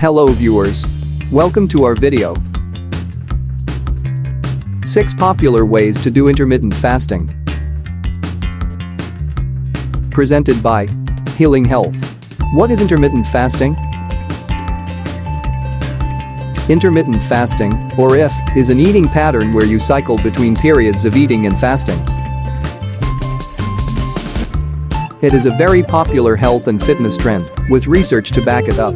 Hello viewers. Welcome to our video. 6 popular ways to do intermittent fasting. Presented by Healing Health. What is intermittent fasting? Intermittent fasting, or IF, is an eating pattern where you cycle between periods of eating and fasting. It is a very popular health and fitness trend, with research to back it up.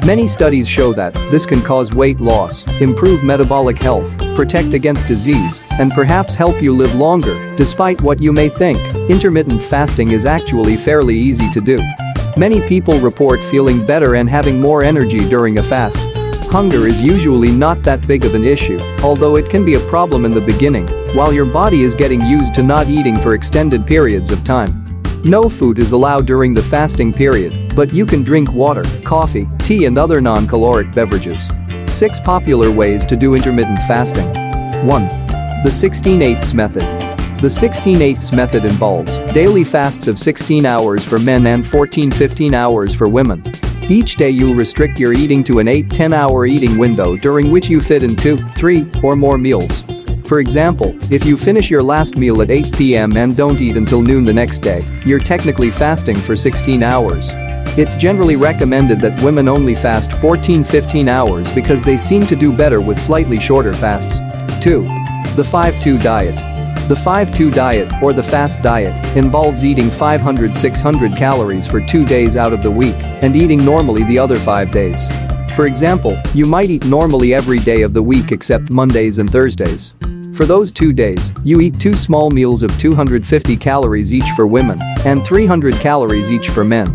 Many studies show that this can cause weight loss, improve metabolic health, protect against disease, and perhaps help you live longer. Despite what you may think, intermittent fasting is actually fairly easy to do. Many people report feeling better and having more energy during a fast. Hunger is usually not that big of an issue, although it can be a problem in the beginning, while your body is getting used to not eating for extended periods of time. No food is allowed during the fasting period, but you can drink water, coffee, tea and other non-caloric beverages. 6 popular ways to do intermittent fasting. 1. The 16/8 method. The 16/8 method involves daily fasts of 16 hours for men and 14-15 hours for women. Each day you'll restrict your eating to an 8-10 hour eating window during which you fit in 2, 3, or more meals. For example, if you finish your last meal at 8 p.m. and don't eat until noon the next day, you're technically fasting for 16 hours. It's generally recommended that women only fast 14-15 hours because they seem to do better with slightly shorter fasts. 2. The 5-2 diet. The 5-2 diet, or the fast diet, involves eating 500-600 calories for 2 days out of the week and eating normally the other 5 days. For example, you might eat normally every day of the week except Mondays and Thursdays. For those 2 days, you eat 2 small meals of 250 calories each for women and 300 calories each for men.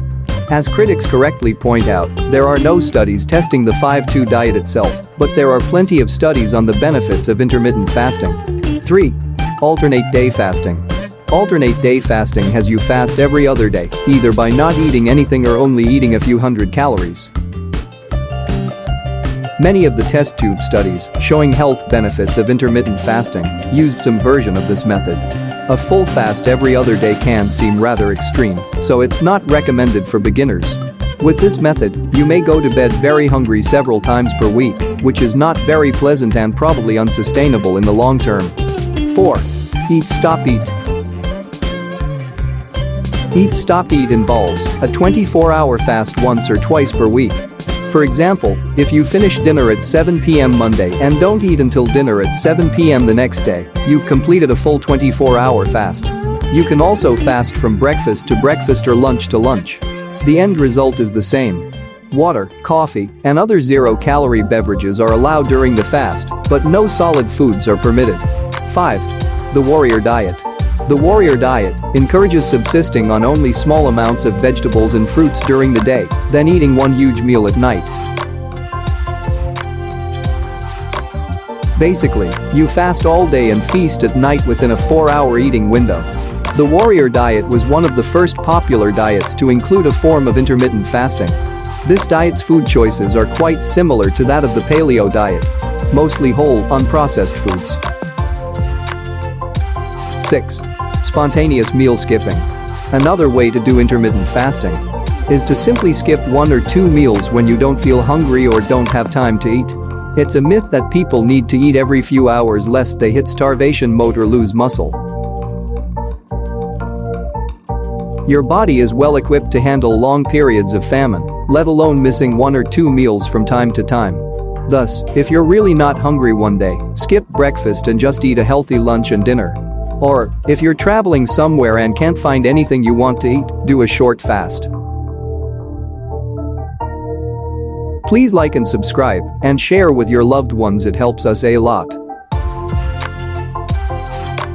As critics correctly point out, there are no studies testing the 5-2 diet itself, but there are plenty of studies on the benefits of intermittent fasting. 3. Alternate day fasting. Alternate day fasting has you fast every other day, either by not eating anything or only eating a few hundred calories. Many of the test tube studies showing health benefits of intermittent fasting used some version of this method. A full fast every other day can seem rather extreme, so it's not recommended for beginners. With this method, you may go to bed very hungry several times per week, which is not very pleasant and probably unsustainable in the long term. 4. Eat Stop Eat. Eat Stop Eat involves a 24-hour fast once or twice per week. For example, if you finish dinner at 7 p.m. Monday and don't eat until dinner at 7 p.m. the next day, you've completed a full 24-hour fast. You can also fast from breakfast to breakfast or lunch to lunch. The end result is the same. Water, coffee, and other zero-calorie beverages are allowed during the fast, but no solid foods are permitted. 5. The Warrior Diet. The Warrior Diet encourages subsisting on only small amounts of vegetables and fruits during the day, then eating one huge meal at night. Basically, you fast all day and feast at night within a 4-hour eating window. The Warrior Diet was one of the first popular diets to include a form of intermittent fasting. This diet's food choices are quite similar to that of the Paleo diet, mostly whole, unprocessed foods. 6. Spontaneous meal skipping. Another way to do intermittent fasting is to simply skip 1 or 2 meals when you don't feel hungry or don't have time to eat. It's a myth that people need to eat every few hours lest they hit starvation mode or lose muscle. Your body is well equipped to handle long periods of famine, let alone missing 1 or 2 meals from time to time. Thus, if you're really not hungry one day, skip breakfast and just eat a healthy lunch and dinner. Or, if you're traveling somewhere and can't find anything you want to eat, do a short fast. Please like and subscribe, and share with your loved ones, it helps us a lot.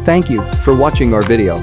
Thank you for watching our video.